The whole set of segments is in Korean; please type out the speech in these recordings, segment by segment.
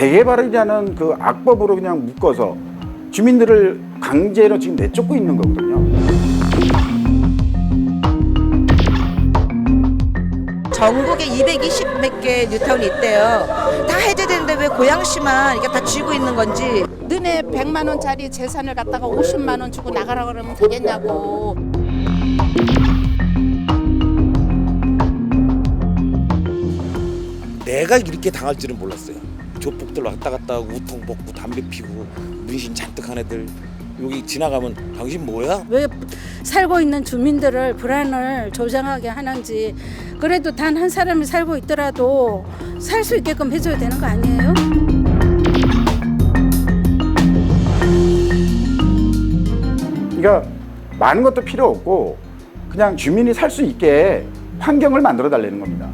재개발이라는 그 악법으로 그냥 묶어서 주민들을 강제로 지금 내쫓고 있는 거거든요. 전국에 220 몇 개 뉴타운이 있대요. 다 해제되는데 왜 고양시만 이게 다 쥐고 있는 건지. 너네 100만 원짜리 재산을 갖다가 50만 원 주고 나가라 그러면 되겠냐고. 내가 이렇게 당할 줄은 몰랐어요. 조폭들 왔다 갔다 하고 우통 먹고 담배 피고 문신 잔뜩한 애들 여기 지나가면 당신 뭐야? 왜 살고 있는 주민들을 불안을 조장하게 하는지. 그래도 단 한 사람이 살고 있더라도 살 수 있게끔 해줘야 되는 거 아니에요? 그러니까 많은 것도 필요 없고 그냥 주민이 살 수 있게 환경을 만들어 달라는 겁니다.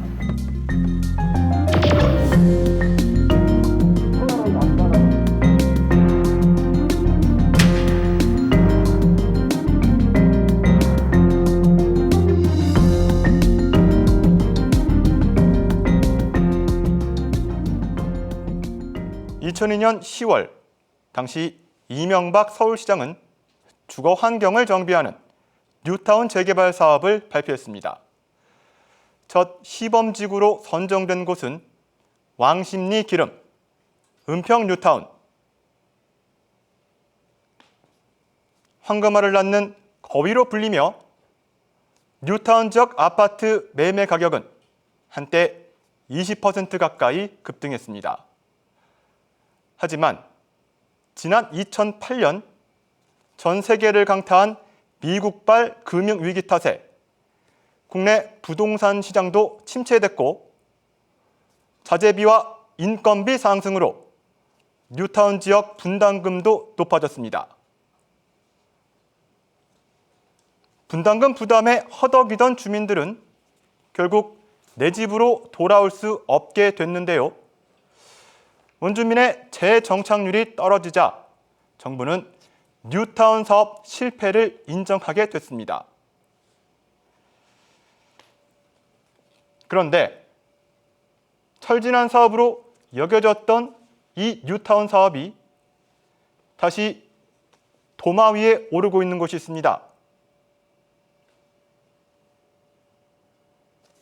(2002년 10월) 당시 이명박 서울시장은 주거 환경을 정비하는 뉴타운 재개발 사업을 발표했습니다. 첫 시범지구로 선정된 곳은 왕십리 기름, 은평 뉴타운. 황금알을 낳는 거위로 불리며 뉴타운 지역 아파트 매매 가격은 한때 20% 가까이 급등했습니다. 하지만 지난 2008년 전 세계를 강타한 미국발 금융위기 탓에 국내 부동산 시장도 침체됐고 자재비와 인건비 상승으로 뉴타운 지역 분담금도 높아졌습니다. 분담금 부담에 허덕이던 주민들은 결국 내 집으로 돌아올 수 없게 됐는데요. 원주민의 재정착률이 떨어지자 정부는 뉴타운 사업 실패를 인정하게 됐습니다. 그런데 철진한 사업으로 여겨졌던 이 뉴타운 사업이 다시 도마 위에 오르고 있는 곳이 있습니다.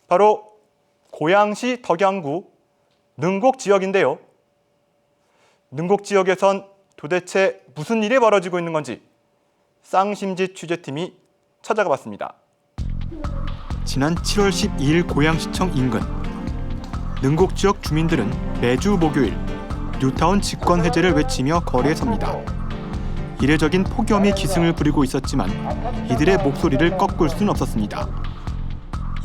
바로 고양시 덕양구 능곡 지역인데요. 능곡 지역에선 도대체 무슨 일이 벌어지고 있는 건지 쌍심지 취재팀이 찾아가 봤습니다. 지난 7월 12일 고양시청 인근 능곡 지역 주민들은 매주 목요일 뉴타운 집권 해제를 외치며 거리에 섭니다. 이례적인 폭염이 기승을 부리고 있었지만 이들의 목소리를 꺾을 수는 없었습니다.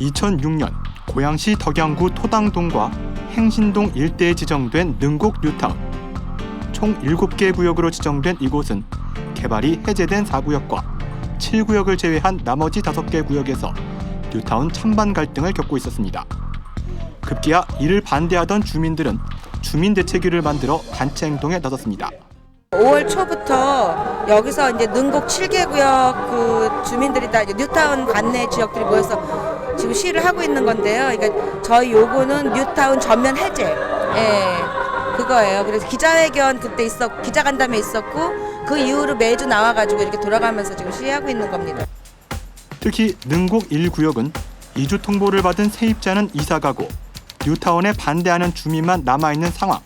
2006년 고양시 덕양구 토당동과 행신동 일대에 지정된 능곡 뉴타운. 총 7개 구역으로 지정된 이곳은 개발이 해제된 4구역과 7구역을 제외한 나머지 5개 구역에서 뉴타운 찬반 갈등을 겪고 있었습니다. 급기야 이를 반대하던 주민들은 주민대책위를 만들어 단체 행동에 나섰습니다. 5월 초부터 여기서 이제 능곡 7개 구역 그 주민들이 다 이제 뉴타운 관내 지역들이 모여서 지금 시위를 하고 있는 건데요. 그러니까 저희 요구는 뉴타운 전면 해제. 예. 그거예요. 그래서 기자회견 그때 기자간담회 있었고 그 이후로 매주 나와가지고 이렇게 돌아가면서 지금 시위하고 있는 겁니다. 특히 능곡 1구역은 이주 통보를 받은 세입자는 이사가고 뉴타운에 반대하는 주민만 남아있는 상황.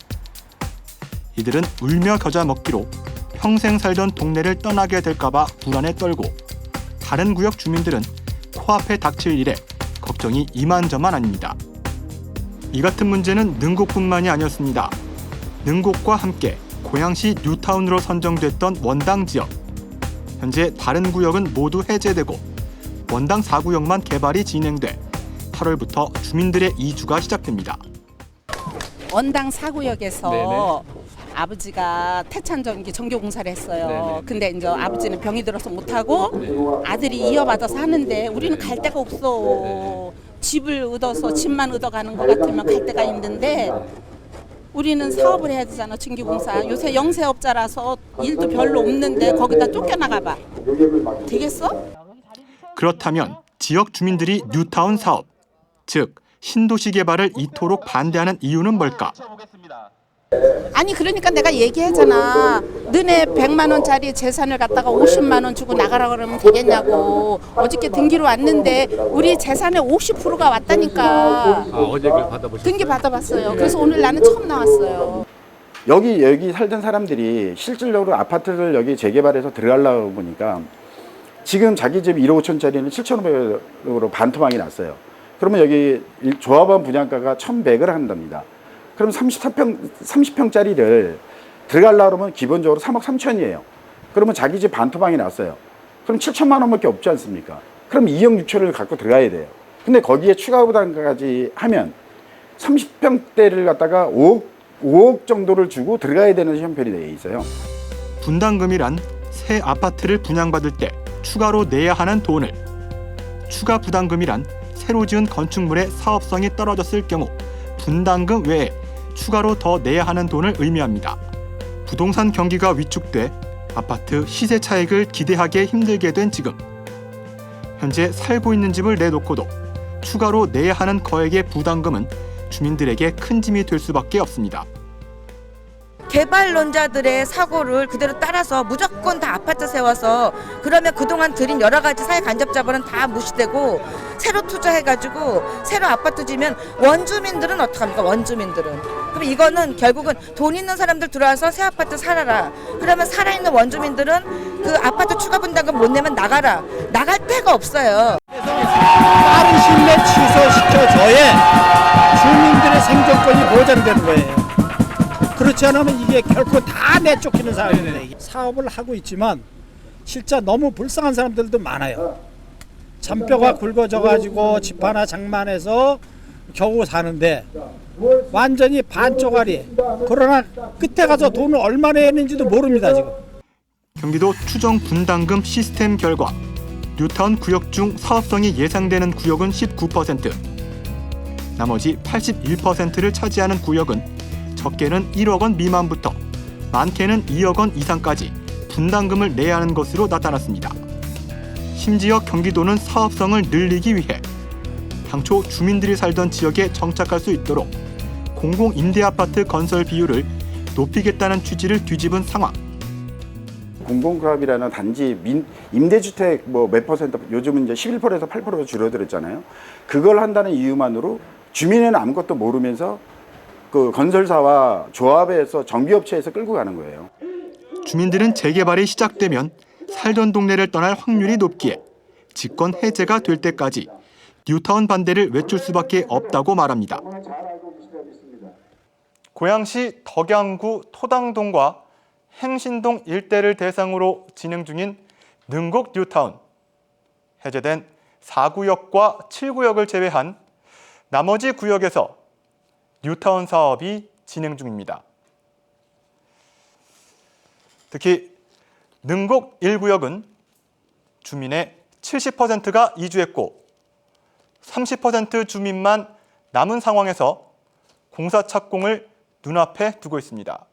이들은 울며 겨자 먹기로 평생 살던 동네를 떠나게 될까봐 불안에 떨고 다른 구역 주민들은 코앞에 닥칠 일에 걱정이 이만저만 아닙니다. 이 같은 문제는 능곡뿐만이 아니었습니다. 능곡과 함께 고양시 뉴타운으로 선정됐던 원당 지역. 현재 다른 구역은 모두 해제되고 원당 4구역만 개발이 진행돼 8월부터 주민들의 이주가 시작됩니다. 원당 4구역에서 아버지가 태찬전기 전기공사를 했어요. 근데 이제 아버지는 병이 들어서 못하고 아들이 이어받아서 하는데 우리는 갈 데가 없어. 집을 얻어서 집만 얻어가는 것 같으면 갈 데가 있는데 우리는 사업을 해야 되잖아. 전기공사. 요새 영세업자라서 일도 별로 없는데 거기다 쫓겨나가 봐. 되겠어? 그렇다면 지역 주민들이 뉴타운 사업, 즉 신도시 개발을 이토록 반대하는 이유는 뭘까? 아니 그러니까 내가 얘기하잖아. 너네 100만 원짜리 재산을 갖다가 50만 원 주고 나가라 그러면 되겠냐고. 어저께 등기로 왔는데 우리 재산의 50%가 왔다니까. 아, 어제 그걸 받아보셨어요? 등기 받아봤어요. 그래서 오늘 나는 처음 나왔어요. 여기 살던 사람들이 실질적으로 아파트를 여기 재개발해서 들어가려고 보니까 지금 자기 집 1억 5천짜리는 7,500으로 반토막이 났어요. 그러면 여기 조합원 분양가가 1,100을 한답니다. 그럼 30평짜리를 들어가려고 하면 기본적으로 3억 3천이에요. 그러면 자기 집 반토막이 났어요. 그럼 7천만 원밖에 없지 않습니까? 그럼 2억 6천을 갖고 들어가야 돼요. 근데 거기에 추가 부담까지 하면 30평대를 갖다가 5억 정도를 주고 들어가야 되는 형편이 되어 있어요. 분담금이란 새 아파트를 분양받을 때 추가로 내야 하는 돈을, 추가 부담금이란 새로 지은 건축물의 사업성이 떨어졌을 경우 분담금 외에 추가로 더 내야 하는 돈을 의미합니다. 부동산 경기가 위축돼 아파트 시세 차익을 기대하기 힘들게 된 지금, 현재 살고 있는 집을 내놓고도 추가로 내야 하는 거액의 부담금은 주민들에게 큰 짐이 될 수밖에 없습니다. 개발론자들의 사고를 그대로 따라서 무조건 다 아파트 세워서 그러면 그동안 들인 여러 가지 사회 간접 자본은 다 무시되고 새로 투자해가지고 새로 아파트 지면 원주민들은 어떡합니까? 원주민들은. 그럼 이거는 결국은 돈 있는 사람들 들어와서 새 아파트 살아라. 그러면 살아있는 원주민들은 그 아파트 추가 분담금 못 내면 나가라. 나갈 데가 없어요. 빠른 시일 내에 취소시켜줘야 주민들의 생존권이 보장되는 거예요. 그렇지 않으면 이게 결코 다 내쫓기는 상황입니다. 사업을 하고 있지만 진짜 너무 불쌍한 사람들도 많아요. 잔뼈가 굵어져가지고 집 하나 장만해서 겨우 사는데 완전히 반쪽짜리. 그러나 끝에 가서 돈을 얼마 내야 하는지도 모릅니다 지금. 경기도 추정 분담금 시스템 결과 뉴타운 구역 중 사업성이 예상되는 구역은 19%, 나머지 81%를 차지하는 구역은 적게는 1억 원 미만부터 많게는 2억 원 이상까지 분담금을 내야 하는 것으로 나타났습니다. 심지어 경기도는 사업성을 늘리기 위해 당초 주민들이 살던 지역에 정착할 수 있도록 공공임대아파트 건설 비율을 높이겠다는 취지를 뒤집은 상황. 공공사업이라는 단지 임대주택 뭐 몇 퍼센트, 요즘은 이제 11%에서 8% 줄어들었잖아요. 그걸 한다는 이유만으로 주민은 아무것도 모르면서 그 건설사와 조합에서 정비업체에서 끌고 가는 거예요. 주민들은 재개발이 시작되면 살던 동네를 떠날 확률이 높기에 집권 해제가 될 때까지 뉴타운 반대를 외칠 수밖에 없다고 말합니다. 고양시 덕양구 토당동과 행신동 일대를 대상으로 진행 중인 능곡 뉴타운. 해제된 4구역과 7구역을 제외한 나머지 구역에서 뉴타운 사업이 진행 중입니다. 특히 능곡 1구역은 주민의 70%가 이주했고 30% 주민만 남은 상황에서 공사 착공을 눈앞에 두고 있습니다.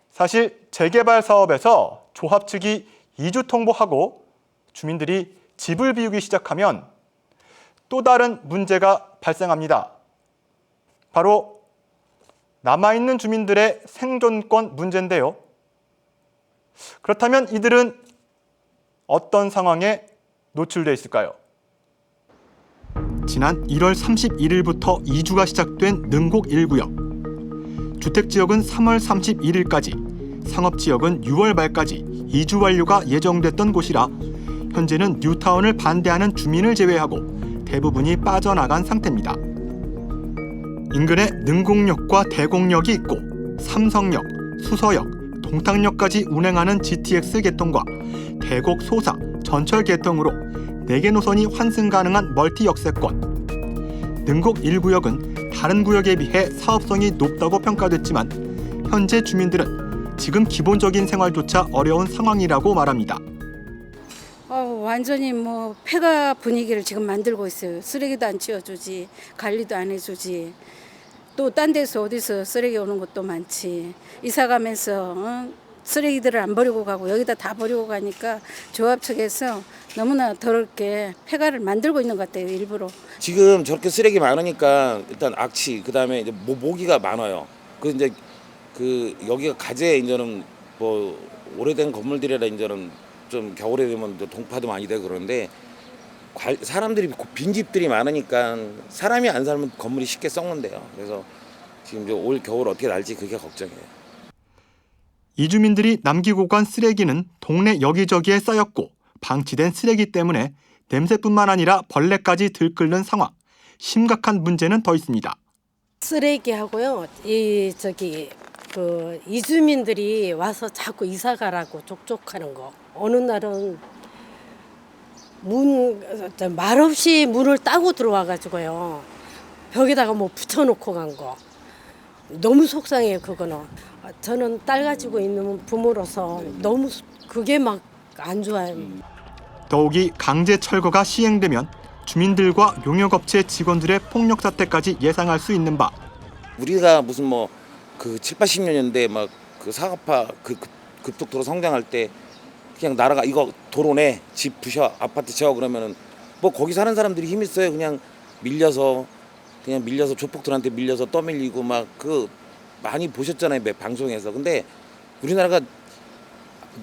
사실 재개발 사업에서 조합 측이 이주 통보하고 주민들이 집을 비우기 시작하면 또 다른 문제가 발생합니다. 바로 남아있는 주민들의 생존권 문제인데요. 그렇다면 이들은 어떤 상황에 노출되어 있을까요? 지난 1월 31일부터 이주가 시작된 능곡 1구역. 주택지역은 3월 31일까지, 상업지역은 6월 말까지 이주 완료가 예정됐던 곳이라 현재는 뉴타운을 반대하는 주민을 제외하고 대부분이 빠져나간 상태입니다. 인근에 능곡역과 대곡역이 있고 삼성역, 수서역, 동탄역까지 운행하는 GTX 개통과 대곡 소사, 전철 개통으로 4개 노선이 환승 가능한 멀티 역세권. 능곡 1구역은 다른 구역에 비해 사업성이 높다고 평가됐지만 현재 주민들은 지금 기본적인 생활조차 어려운 상황이라고 말합니다. 완전히 뭐 폐가 분위기를 지금 만들고 있어요. 쓰레기도 안 치워주지, 관리도 안 해주지. 또 딴 데서 어디서 쓰레기 오는 것도 많지. 이사 가면서 쓰레기들을 안 버리고 가고 여기다 다 버리고 가니까 조합 측에서 너무나 더럽게 폐가를 만들고 있는 것 같아요, 일부러. 지금 저렇게 쓰레기 많으니까 일단 악취, 그다음에 이제 모기가 많아요. 그 이제 그 여기가 가재 이제는 뭐 오래된 건물들이라 이제는 좀 겨울에 되면 동파도 많이 되고 그러는데 사람들이 빈집들이 많으니까 사람이 안 살면 건물이 쉽게 썩는데요. 그래서 지금 이제 올 겨울 어떻게 날지 그게 걱정이에요. 이주민들이 남기고 간 쓰레기는 동네 여기저기에 쌓였고 방치된 쓰레기 때문에 냄새뿐만 아니라 벌레까지 들끓는 상황. 심각한 문제는 더 있습니다. 쓰레기하고요. 그 이주민들이 와서 자꾸 이사 가라고 족족하는 거. 어느 날은 말없이 문을 따고 들어와 가지고요. 벽에다가 뭐 붙여놓고 간 거. 너무 속상해요, 그거는. 저는 딸 가지고 있는 부모로서 너무 그게 막 안 좋아요. 더욱이 강제 철거가 시행되면 주민들과 용역업체 직원들의 폭력 사태까지 예상할 수 있는 바. 우리가 무슨 뭐 그 7, 80년대 막 그 사과파 그 급속도로 성장할 때 그냥 나라가 이거 도로내 집 부셔 아파트 지어 그러면은 뭐 거기 사는 사람들이 힘 있어요. 그냥 밀려서 조폭들한테 밀려서 떠밀리고 막 그 많이 보셨잖아요, 방송에서. 근데 우리나라가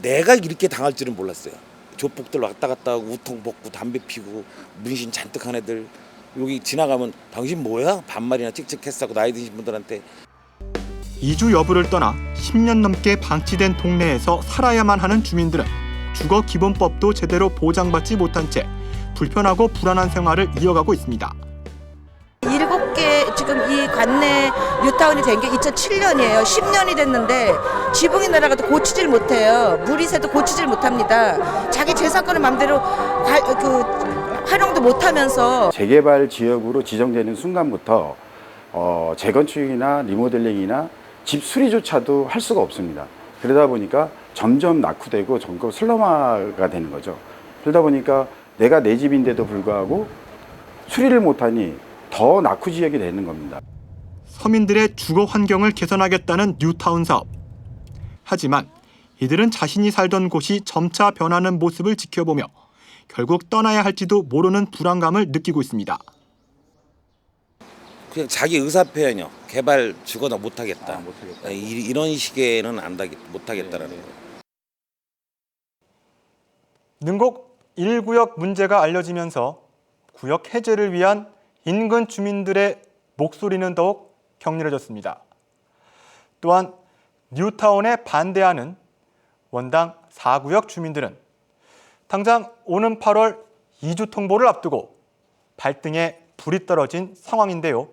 내가 이렇게 당할 줄은 몰랐어요. 조폭들 왔다 갔다 하고 우통 벗고 담배 피고 문신 잔뜩한 애들 여기 지나가면 당신 뭐야? 반말이나 찍찍했어 나이 드신 분들한테. 이주 여부를 떠나 10년 넘게 방치된 동네에서 살아야만 하는 주민들은 주거기본법도 제대로 보장받지 못한 채 불편하고 불안한 생활을 이어가고 있습니다. 7개 지금 이 관내 뉴타운이 된 게 2007년이에요. 10년이 됐는데 지붕이 날아가도 고치질 못해요. 물이 새도 고치질 못합니다. 자기 재산권을 마음대로 활용도 못하면서 재개발 지역으로 지정되는 순간부터 재건축이나 리모델링이나 집 수리조차도 할 수가 없습니다. 그러다 보니까 점점 낙후되고 점점 슬럼화가 되는 거죠. 그러다 보니까 내가 내 집인데도 불구하고 수리를 못하니 더 낙후 지역이 되는 겁니다. 서민들의 주거 환경을 개선하겠다는 뉴타운 사업. 하지만 이들은 자신이 살던 곳이 점차 변하는 모습을 지켜보며 결국 떠나야 할지도 모르는 불안감을 느끼고 있습니다. 그냥 자기 의사 표현이요. 개발 죽어나 못하겠다. 이런 식에는 못하겠다라는 거예요. 능곡 1구역 문제가 알려지면서 구역 해제를 위한 인근 주민들의 목소리는 더욱 격렬해졌습니다. 또한 뉴타운에 반대하는 원당 4구역 주민들은 당장 오는 8월 이주 통보를 앞두고 발등에 불이 떨어진 상황인데요.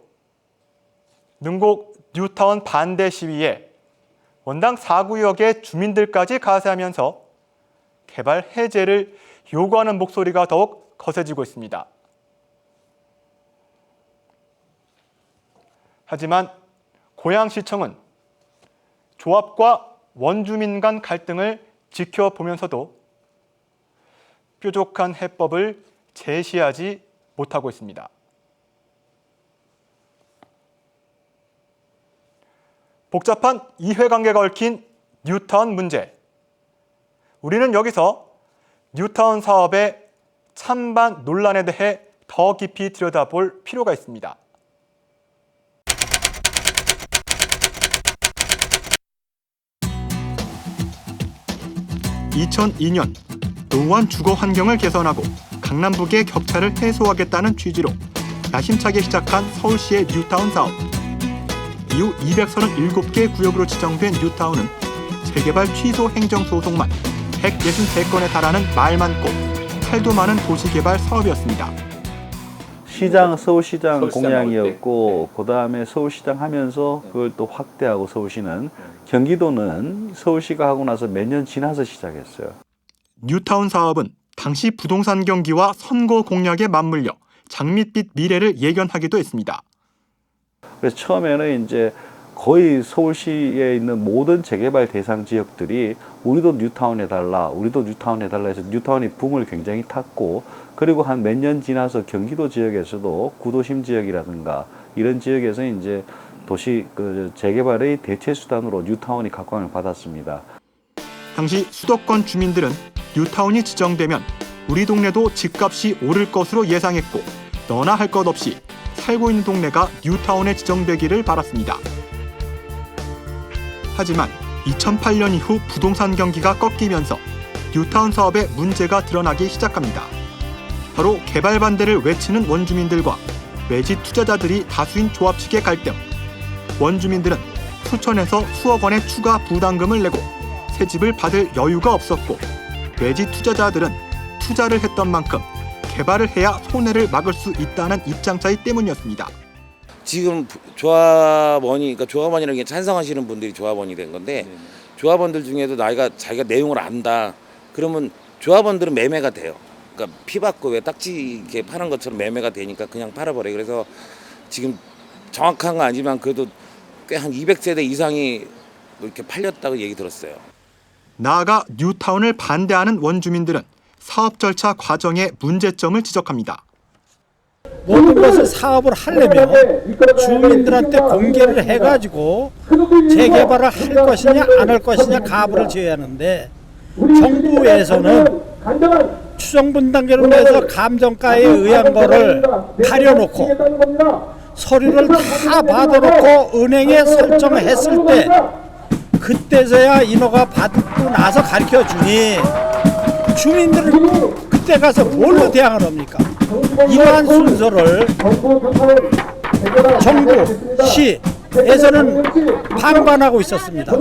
능곡 뉴타운 반대 시위에 원당 4구역의 주민들까지 가세하면서 개발 해제를 요구하는 목소리가 더욱 거세지고 있습니다. 하지만 고양시청은 조합과 원주민 간 갈등을 지켜보면서도 뾰족한 해법을 제시하지 못하고 있습니다. 복잡한 이해관계가 얽힌 뉴타운 문제. 우리는 여기서 뉴타운 사업의 찬반 논란에 대해 더 깊이 들여다볼 필요가 있습니다. 2002년 노후한 주거 환경을 개선하고 강남북의 격차를 해소하겠다는 취지로 야심차게 시작한 서울시의 뉴타운 사업. 이후 237개 구역으로 지정된 뉴타운은 재개발 취소 행정소송만 163건에 달하는 말 많고 탈도 많은 도시개발 사업이었습니다. 서울시장 공약이었고 그다음에 서울시장 하면서 그걸 또 확대하고 서울시는 경기도는 서울시가 하고 나서 몇 년 지나서 시작했어요. 뉴타운 사업은 당시 부동산 경기와 선거 공약에 맞물려 장밋빛 미래를 예견하기도 했습니다. 그래서 처음에는 이제 거의 서울시에 있는 모든 재개발 대상 지역들이 우리도 뉴타운 해달라 해서 뉴타운이 붐을 굉장히 탔고, 그리고 한 몇 년 지나서 경기도 지역에서도 구도심 지역이라든가 이런 지역에서 이제 도시 재개발의 대체 수단으로 뉴타운이 각광을 받았습니다. 당시 수도권 주민들은 뉴타운이 지정되면 우리 동네도 집값이 오를 것으로 예상했고 너나 할 것 없이 살고 있는 동네가 뉴타운에 지정되기를 바랐습니다. 하지만 2008년 이후 부동산 경기가 꺾이면서 뉴타운 사업에 문제가 드러나기 시작합니다. 바로 개발 반대를 외치는 원주민들과 외지 투자자들이 다수인 조합 측의 갈등. 원주민들은 수천에서 수억 원의 추가 부담금을 내고 새 집을 받을 여유가 없었고, 외지 투자자들은 투자를 했던 만큼 개발을 해야 손해를 막을 수 있다는 입장 차이 때문이었습니다. 지금 조합원이, 그러니까 조합원이라는 게 찬성하시는 분들이 조합원이 된 건데, 조합원들 중에도 자기가 내용을 안다 그러면 조합원들은 매매가 돼요. 그러니까 피 받고 왜 딱지 이렇게 파는 것처럼 매매가 되니까 그냥 팔아버려요. 그래서 지금 정확한 건 아니지만 그래도 꽤 한 200세대 이상이 이렇게 팔렸다고 얘기 들었어요. 나아가 뉴타운을 반대하는 원주민들은 사업 절차 과정의 문제점을 지적합니다. 모든 것을 사업을 하려면 주민들한테 공개를 해가지고 재개발을 할 것이냐 안 할 것이냐 가부를 지어야 하는데, 정부에서는 추정분 단계로 해서 감정가에 의한 거를 가려놓고 서류를 다 받아놓고 은행에 설정했을 때 그때서야 인허가 받고 나서 가르쳐주니 주민들은 그때 가서 뭘로 대항을 합니까? 이러한 순서를 정부, 시에서는 방관하고 있었습니다.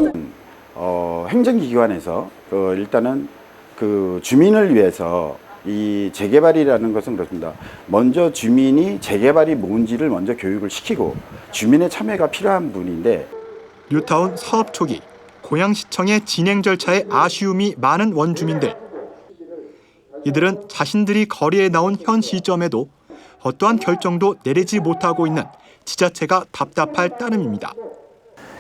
행정기관에서 일단은 그 주민을 위해서 이 재개발이라는 것은 그렇습니다. 먼저 주민이 재개발이 뭔지를 먼저 교육을 시키고 주민의 참여가 필요한 분인데, 뉴타운 사업 초기 고양시청의 진행 절차에 아쉬움이 많은 원주민들. 이들은 자신들이 거리에 나온 현 시점에도 어떠한 결정도 내리지 못하고 있는 지자체가 답답할 따름입니다.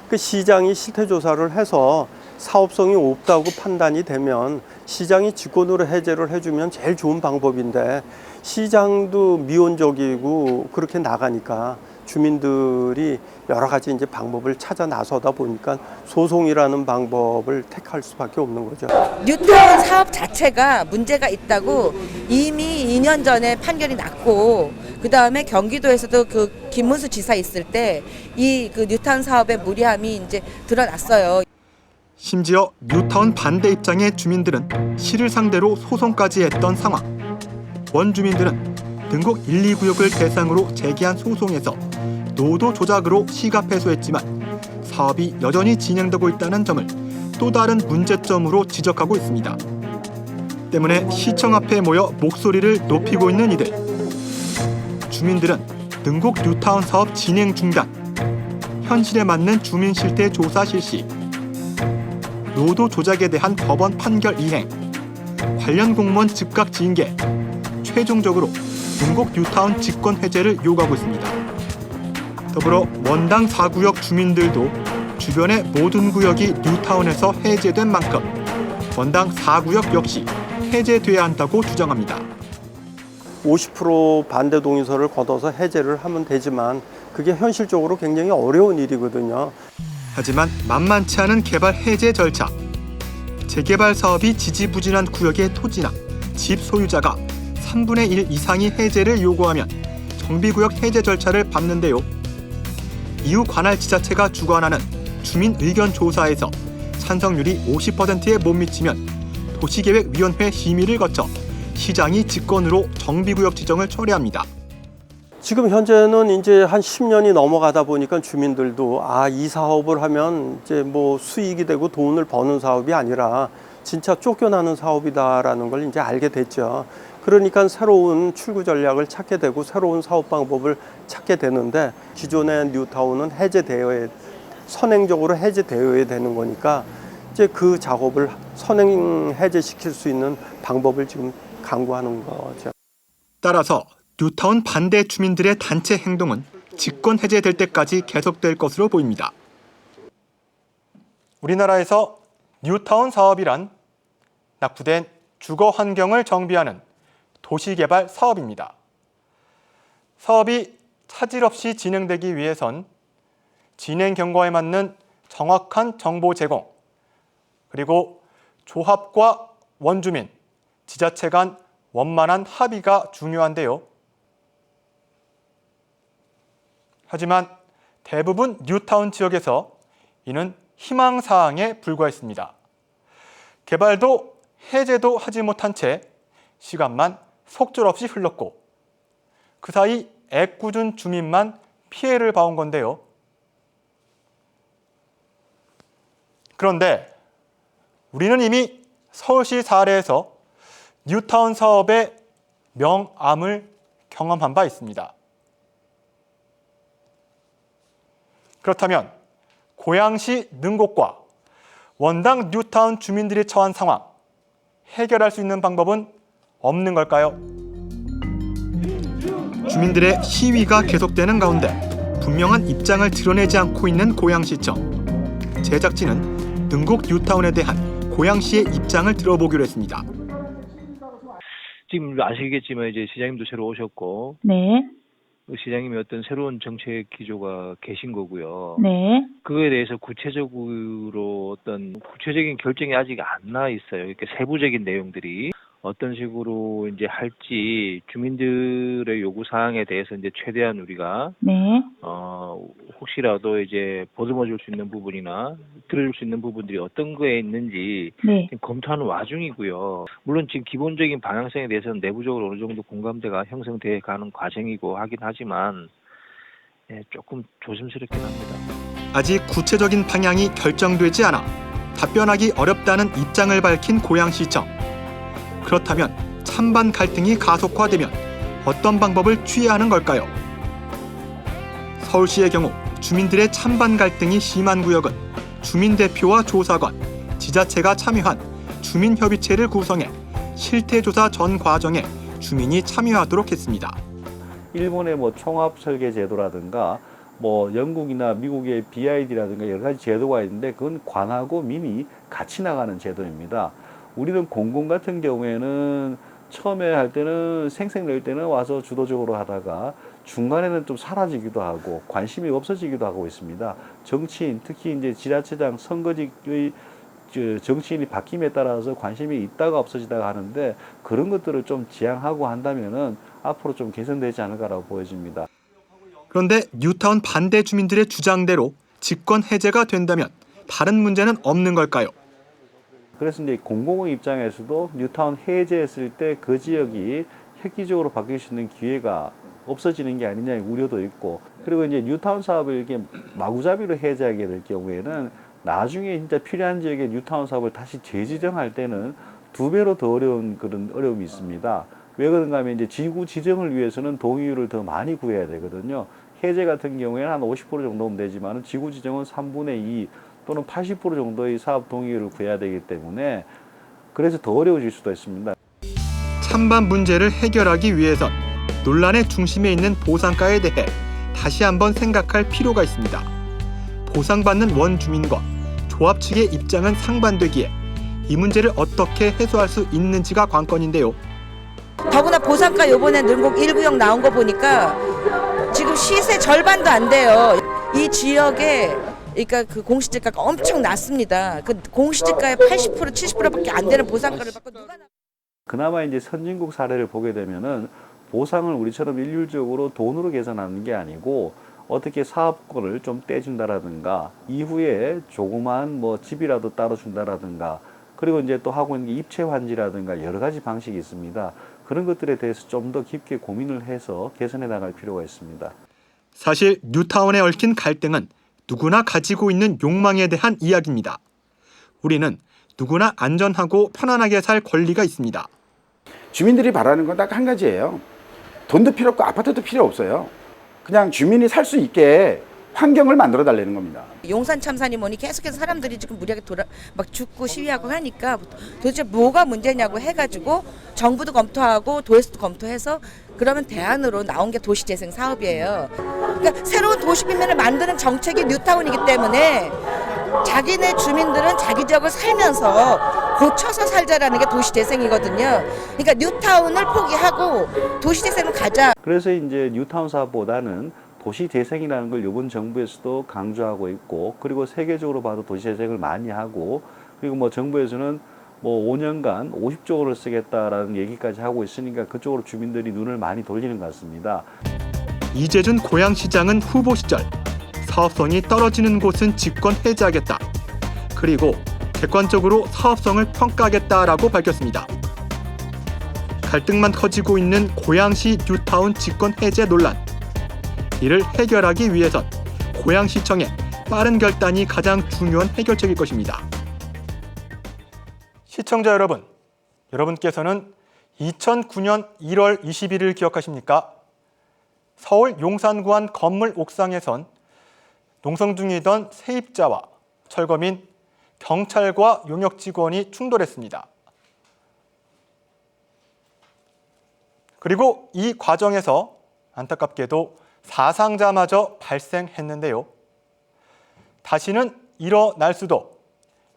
그 시장이 실태조사를 해서 사업성이 없다고 판단이 되면 시장이 직권으로 해제를 해주면 제일 좋은 방법인데, 시장도 미온적이고 그렇게 나가니까 주민들이 여러 가지 이제 방법을 찾아 나서다 보니까 소송이라는 방법을 택할 수밖에 없는 거죠. 뉴타운 사업 자체가 문제가 있다고 이미 2년 전에 판결이 났고, 그 다음에 경기도에서도 그 김문수 지사 있을 때 이 그 뉴타운 사업의 무리함이 이제 드러났어요. 심지어 뉴타운 반대 입장의 주민들은 시를 상대로 소송까지 했던 상황. 원주민들은 등곡 1, 2구역을 대상으로 제기한 소송에서 노도 조작으로 시가 패소했지만 사업이 여전히 진행되고 있다는 점을 또 다른 문제점으로 지적하고 있습니다. 때문에 시청 앞에 모여 목소리를 높이고 있는 이들. 주민들은 등곡 뉴타운 사업 진행 중단, 현실에 맞는 주민 실태 조사 실시, 노도 조작에 대한 법원 판결 이행, 관련 공무원 즉각 징계, 최종적으로 등곡 뉴타운 직권 해제를 요구하고 있습니다. 더불어 원당 4구역 주민들도 주변의 모든 구역이 뉴타운에서 해제된 만큼 원당 4구역 역시 해제돼야 한다고 주장합니다. 50% 반대 동의서를 걷어서 해제를 하면 되지만 그게 현실적으로 굉장히 어려운 일이거든요. 하지만 만만치 않은 개발 해제 절차. 재개발 사업이 지지부진한 구역의 토지나 집 소유자가 3분의 1 이상이 해제를 요구하면 정비구역 해제 절차를 밟는데요. 이후 관할 지자체가 주관하는 주민 의견 조사에서 찬성률이 50%에 못 미치면 도시계획위원회 심의를 거쳐 시장이 직권으로 정비구역 지정을 처리합니다. 지금 현재는 이제 한 10년이 넘어가다 보니까 주민들도 이 사업을 하면 이제 뭐 수익이 되고 돈을 버는 사업이 아니라 진짜 쫓겨나는 사업이다라는 걸 이제 알게 됐죠. 그러니까 새로운 출구 전략을 찾게 되고 새로운 사업 방법을 찾게 되는데, 기존의 뉴타운은 선행적으로 해제되어야 되는 거니까 이제 그 작업을 선행 해제시킬 수 있는 방법을 지금 강구하는 거죠. 따라서 뉴타운 반대 주민들의 단체 행동은 직권 해제될 때까지 계속될 것으로 보입니다. 우리나라에서 뉴타운 사업이란 낙후된 주거 환경을 정비하는 도시개발 사업입니다. 사업이 차질 없이 진행되기 위해선 진행 경과에 맞는 정확한 정보 제공, 그리고 조합과 원주민, 지자체 간 원만한 합의가 중요한데요. 하지만 대부분 뉴타운 지역에서 이는 희망사항에 불과했습니다. 개발도 해제도 하지 못한 채 시간만 속절없이 흘렀고 그 사이 애꿎은 주민만 피해를 봐온 건데요. 그런데 우리는 이미 서울시 사례에서 뉴타운 사업의 명암을 경험한 바 있습니다. 그렇다면 고양시 능곡과 원당 뉴타운 주민들이 처한 상황, 해결할 수 있는 방법은 없는 걸까요? 주민들의 시위가 계속되는 가운데 분명한 입장을 드러내지 않고 있는 고양시청. 제작진은 능곡 뉴타운에 대한 고양시의 입장을 들어보기로 했습니다. 지금 아시겠지만 이제 시장님도 새로 오셨고, 네. 시장님이 어떤 새로운 정책 기조가 계신 거고요. 네. 그거에 대해서 구체적으로 어떤 구체적인 결정이 아직 안 나 있어요. 이렇게 세부적인 내용들이 어떤 식으로 이제 할지 주민들의 요구 사항에 대해서 이제 최대한 우리가 네. 혹시라도 이제 보듬어줄 수 있는 부분이나 들어줄 수 있는 부분들이 어떤 거에 있는지 네. 검토하는 와중이고요. 물론 지금 기본적인 방향성에 대해서는 내부적으로 어느 정도 공감대가 형성돼 가는 과정이고 하긴 하지만 조금 조심스럽긴 합니다. 아직 구체적인 방향이 결정되지 않아 답변하기 어렵다는 입장을 밝힌 고양시청. 그렇다면 찬반 갈등이 가속화되면 어떤 방법을 취해야 하는 걸까요? 서울시의 경우 주민들의 찬반 갈등이 심한 구역은 주민대표와 조사관, 지자체가 참여한 주민협의체를 구성해 실태조사 전 과정에 주민이 참여하도록 했습니다. 일본의 뭐 총합설계제도라든가 뭐 영국이나 미국의 BID라든가 여러 가지 제도가 있는데 그건 관하고 민이 같이 나가는 제도입니다. 우리는 공공 같은 경우에는 처음에 할 때는 생색낼 때는 와서 주도적으로 하다가 중간에는 좀 사라지기도 하고 관심이 없어지기도 하고 있습니다. 정치인, 특히 이제 지자체장 선거직의 정치인이 바뀜에 따라서 관심이 있다가 없어지다가 하는데 그런 것들을 좀 지양하고 한다면은 앞으로 좀 개선되지 않을까라고 보여집니다. 그런데 뉴타운 반대 주민들의 주장대로 집권 해제가 된다면 다른 문제는 없는 걸까요? 그래서 이제 공공의 입장에서도 뉴타운 해제했을 때 그 지역이 획기적으로 바뀔 수 있는 기회가 없어지는 게 아니냐의 우려도 있고, 그리고 이제 뉴타운 사업을 이렇게 마구잡이로 해제하게 될 경우에는 나중에 진짜 필요한 지역에 뉴타운 사업을 다시 재지정할 때는 2배로 더 어려운 그런 어려움이 있습니다. 왜 그런가 하면 이제 지구 지정을 위해서는 동의율을 더 많이 구해야 되거든요. 해제 같은 경우에는 한 50% 정도면 되지만 지구 지정은 3분의 2 또는 80% 정도의 사업 동의율을 구해야 되기 때문에 그래서 더 어려워질 수도 있습니다. 찬반 문제를 해결하기 위해선 논란의 중심에 있는 보상가에 대해 다시 한번 생각할 필요가 있습니다. 보상받는 원주민과 조합 측의 입장은 상반되기에 이 문제를 어떻게 해소할 수 있는지가 관건인데요. 더구나 보상가 요번에 능곡 1구역 나온 거 보니까 지금 시세 절반도 안 돼요. 이 지역에 그러니까 그 공시지가가 엄청 낮습니다. 그 공시지가의 80% 70%밖에 안 되는 보상가를 받고 누가 그나마 이제 선진국 사례를 보게 되면은 보상을 우리처럼 일률적으로 돈으로 계산하는 게 아니고 어떻게 사업권을 좀 떼준다라든가 이후에 조그만 뭐 집이라도 따로 준다라든가 그리고 이제 또 하고 있는 게 입체 환지라든가 여러 가지 방식이 있습니다. 그런 것들에 대해서 좀 더 깊게 고민을 해서 개선해 나갈 필요가 있습니다. 사실 뉴타운에 얽힌 갈등은 누구나 가지고 있는 욕망에 대한 이야기입니다. 우리는 누구나 안전하고 편안하게 살 권리가 있습니다. 주민들이 바라는 건 딱 한 가지예요. 돈도 필요 없고 아파트도 필요 없어요. 그냥 주민이 살 수 있게 환경을 만들어 달라는 겁니다. 용산 참사니 뭐니 계속해서 사람들이 지금 무리하게 막 죽고 시위하고 하니까 도대체 뭐가 문제냐고 해가지고 정부도 검토하고 도에서도 검토해서 그러면 대안으로 나온 게 도시재생 사업이에요. 그러니까 새로운 도시빈면을 만드는 정책이 뉴타운이기 때문에 자기네 주민들은 자기 지역을 살면서 고쳐서 살자라는 게 도시재생이거든요. 그러니까 뉴타운을 포기하고 도시재생을 가자. 그래서 이제 뉴타운 사업보다는 도시재생이라는 걸 이번 정부에서도 강조하고 있고 그리고 세계적으로 봐도 도시재생을 많이 하고 그리고 뭐 정부에서는 뭐 5년간 50조 원을 쓰겠다라는 얘기까지 하고 있으니까 그쪽으로 주민들이 눈을 많이 돌리는 것 같습니다. 이재준 고양시장은 후보 시절 사업성이 떨어지는 곳은 집권 해제하겠다. 그리고 객관적으로 사업성을 평가하겠다라고 밝혔습니다. 갈등만 커지고 있는 고양시 뉴타운 직권 해제 논란. 이를 해결하기 위해선 고양시청의 빠른 결단이 가장 중요한 해결책일 것입니다. 시청자 여러분, 여러분께서는 2009년 1월 21일 기억하십니까? 서울 용산구안 건물 옥상에선 농성 중이던 세입자와 철거민, 경찰과 용역 직원이 충돌했습니다. 그리고 이 과정에서 안타깝게도 사상자마저 발생했는데요. 다시는 일어날 수도,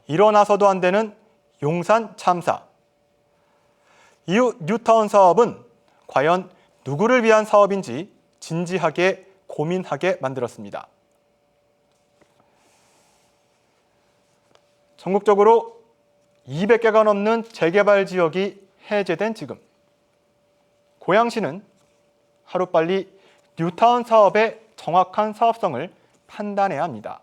일어나서도 안 되는 용산 참사. 이후 뉴타운 사업은 과연 누구를 위한 사업인지 진지하게 고민하게 만들었습니다. 전국적으로 200개가 넘는 재개발 지역이 해제된 지금, 고양시는 하루빨리 뉴타운 사업의 정확한 사업성을 판단해야 합니다.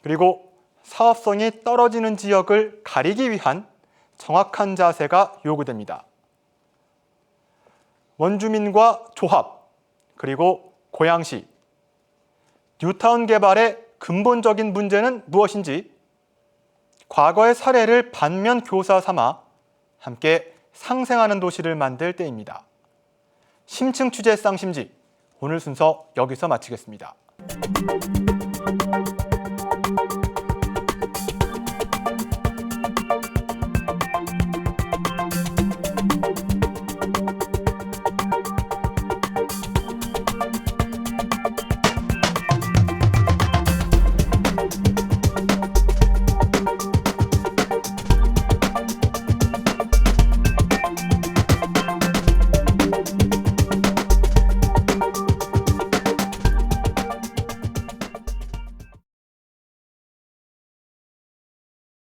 그리고 사업성이 떨어지는 지역을 가리기 위한 정확한 자세가 요구됩니다. 원주민과 조합, 그리고 고양시, 뉴타운 개발의 근본적인 문제는 무엇인지 과거의 사례를 반면 교사 삼아 함께 상생하는 도시를 만들 때입니다. 심층 취재 쌍심지, 오늘 순서 여기서 마치겠습니다.